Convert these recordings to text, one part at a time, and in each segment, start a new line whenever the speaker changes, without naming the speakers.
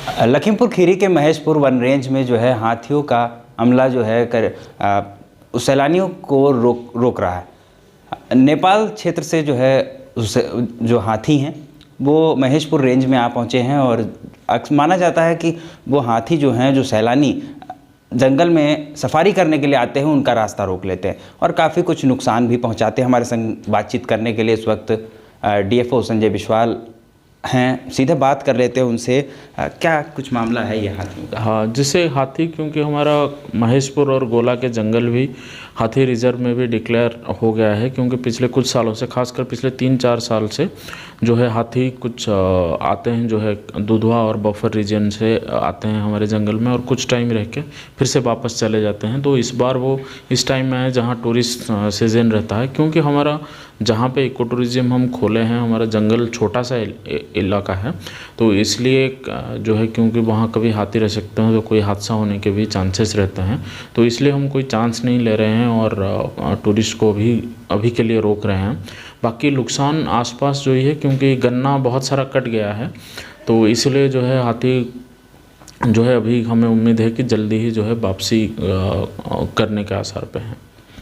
लखीमपुर खीरी के Maheshpur one range में जो है हाथियों का हमला जो है सैलानियों को रोक रहा है। नेपाल क्षेत्र से जो है जो हाथी हैं वो महेशपुर रेंज में आ पहुँचे हैं और माना जाता है कि वो हाथी जो हैं जो सैलानी जंगल में सफारी करने के लिए आते हैं उनका रास्ता रोक लेते हैं और काफ़ी कुछ नुकसान भी पहुंचाते हैं। हमारे संग बातचीत करने के लिए इस वक्त डीएफओ संजय बिस्वाल हैं, सीधे बात कर लेते हैं उनसे। क्या कुछ मामला है ये हाथियों का?
हाँ, जैसे हाथी, क्योंकि हमारा महेशपुर और गोला के जंगल भी हाथी रिजर्व में भी डिक्लेयर हो गया है, क्योंकि पिछले कुछ सालों से, खासकर पिछले 3-4 साल से जो है हाथी कुछ आते हैं, जो है दुधवा और बफर रीजन से आते हैं हमारे जंगल में और कुछ टाइम रह के फिर से वापस चले जाते हैं। तो इस बार वो इस टाइम में है जहाँ टूरिस्ट सीजन रहता है, क्योंकि हमारा जहाँ पे इको टूरिज़्म हम खोले हैं, हमारा जंगल छोटा सा इलाका है, तो इसलिए जो है क्योंकि वहाँ कभी हाथी रह सकते हैं तो कोई हादसा होने के भी चांसेस रहते हैं, तो इसलिए हम कोई चांस नहीं ले रहे हैं और टूरिस्ट को भी अभी के लिए रोक रहे हैं। बाकी नुकसान आसपास जो है, क्योंकि गन्ना बहुत सारा कट गया है, तो इसलिए जो है हाथी जो है अभी हमें उम्मीद है कि जल्दी ही जो है वापसी करने के आसार पे हैं।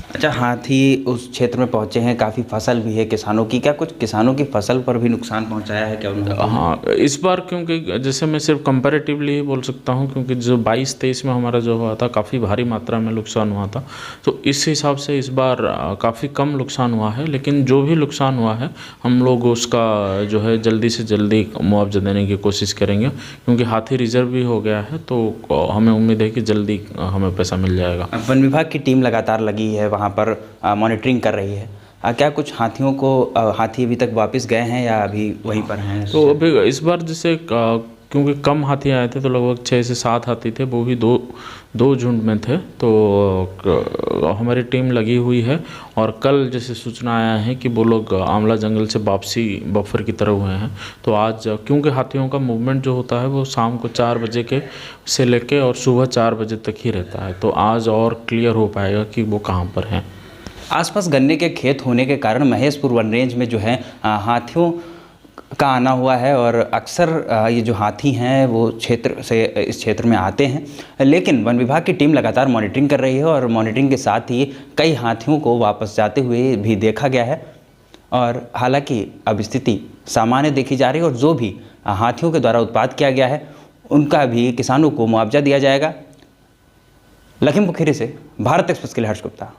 अच्छा, हाथी उस क्षेत्र में पहुंचे हैं, काफ़ी फसल भी है किसानों की, क्या कुछ किसानों की फसल पर भी नुकसान पहुंचाया है क्या उन्होंने?
हाँ, इस बार क्योंकि जैसे मैं सिर्फ कंपैरेटिवली ही बोल सकता हूं, क्योंकि जो 22-23 में हमारा जो हुआ था काफ़ी भारी मात्रा में नुकसान हुआ था, तो इस हिसाब से इस बार काफ़ी कम नुकसान हुआ है। लेकिन जो भी नुकसान हुआ है हम लोग उसका जो है जल्दी से जल्दी मुआवजा देने की कोशिश करेंगे, क्योंकि हाथी रिजर्व भी हो गया है, तो हमें उम्मीद है कि जल्दी हमें पैसा मिल जाएगा।
वन विभाग की टीम लगातार लगी है, वहाँ पर मॉनिटरिंग कर रही है। क्या कुछ हाथियों को हाथी अभी तक वापस गए हैं या अभी वहीं पर हैं?
तो अभी इस बार जैसे क्योंकि कम हाथी आए थे, तो लगभग 6 से 7 हाथी थे, वो भी दो झुंड में थे, तो हमारी टीम लगी हुई है। और कल जैसे सूचना आया है कि वो लोग आंवला जंगल से वापसी बफर की तरफ हुए हैं, तो आज क्योंकि हाथियों का मूवमेंट जो होता है वो शाम को 4 बजे के से लेके और सुबह 4 बजे तक ही रहता है, तो आज और क्लियर हो पाएगा कि वो कहाँ पर हैं।
आसपास गन्ने के खेत होने के कारण महेशपुर वन रेंज में जो है हाथियों का आना हुआ है और अक्सर ये जो हाथी हैं वो क्षेत्र से इस क्षेत्र में आते हैं। लेकिन वन विभाग की टीम लगातार मॉनिटरिंग कर रही है और मॉनिटरिंग के साथ ही कई हाथियों को वापस जाते हुए भी देखा गया है और हालांकि अब स्थिति सामान्य देखी जा रही है और जो भी हाथियों के द्वारा उत्पात किया गया है उनका भी किसानों को मुआवजा दिया जाएगा। लखीमपुर खीरी से भारत एक्सप्रेस के लिए हर्ष गुप्ता।